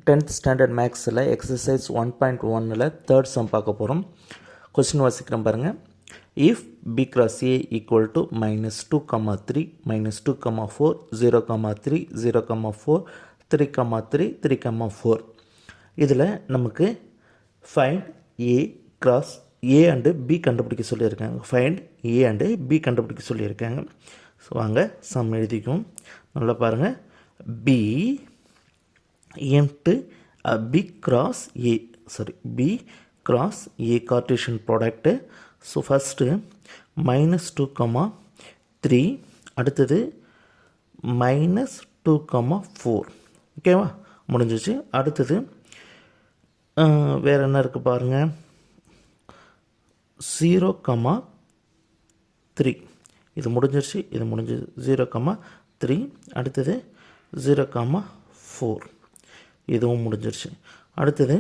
10th standard மேக்ஸில் exercise 1.1ல் third sum பார்க்க போகிறோம். கொஸ்டின் வாசிக்கிறோம் பாருங்கள். If B cross A equal to -2, 3, -2, 4, 0, 3, 0, 4, 3, 3, 3, 4 இதில் நமக்கு find A cross A and B கண்டுபிடிக்க சொல்லியிருக்காங்க. ஃபைண்ட் ஏ அண்டு பி கண்டுபிடிக்க சொல்லியிருக்காங்க. ஸோ வாங்க சம் எழுதிக்கும். நல்லா பாருங்கள். B into B cross A, B cross A Cartesian product. So first -2, 3 அடுத்தது -2, 4 ஓகேவா, முடிஞ்சிச்சு. அடுத்தது வேறு என்ன இருக்குது பாருங்கள். 0, 3 இது முடிஞ்சிருச்சு. இது முடிஞ்சது. 0, 3 அடுத்தது 0, 4 இதுவும் முடிஞ்சிருச்சு. அடுத்தது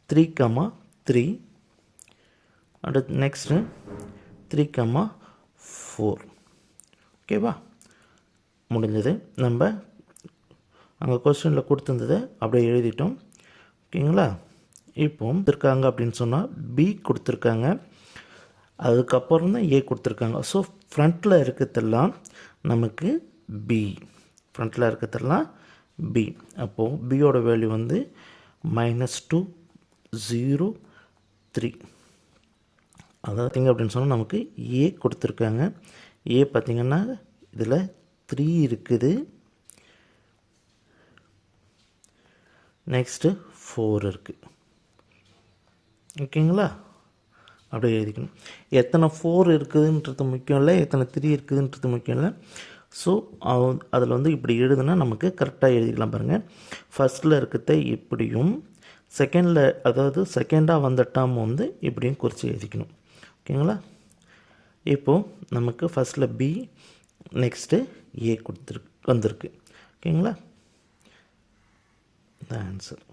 3, 3 அடுத்து நெக்ஸ்ட்டு 3, 4 ஓகேவா, முடிஞ்சது. நம்ம அங்கே கொஸ்டினில் கொடுத்துருந்ததை அப்படியே எழுதிட்டோம். ஓகேங்களா. இப்போ இருக்காங்க அப்படின்னு சொன்னால் பி கொடுத்துருக்காங்க, அதுக்கப்புறம் தான் ஏ கொடுத்துருக்காங்க. ஸோ ஃப்ரண்ட்டில் இருக்கிறதெல்லாம் நமக்கு பி, ஃப்ரண்ட்டில் இருக்கிறதெல்லாம் பி. அப்போது பியோட வேல்யூ வந்து -2, 0, 3. அதாவது பார்த்திங்க அப்படின்னு சொன்னால் நமக்கு ஏ கொடுத்துருக்காங்க. ஏ பார்த்திங்கன்னா இதில் 3 இருக்குது, நெக்ஸ்ட்டு 4 இருக்குது. ஓகேங்களா, அப்படியே எழுதிக்கணும். எத்தனை 4 இருக்குதுன்றது முக்கியம் இல்லை, எத்தனை 3 இருக்குதுன்றது முக்கியம் இல்லை. ஸோ அதில் வந்து இப்படி எழுதுனா நமக்கு கரெக்டாக எழுதிக்கலாம். பாருங்கள், ஃபஸ்ட்டில் இருக்கிறத இப்படியும், செகண்டில் அதாவது செகண்டாக வந்த டேர்ம் வந்து இப்படியும் குறித்து எழுதிக்கணும். ஓகேங்களா. இப்போது நமக்கு ஃபஸ்ட்டில் பி, நெக்ஸ்ட்டு ஏ வந்திருக்கு. ஓகேங்களா, த ஆன்சர்.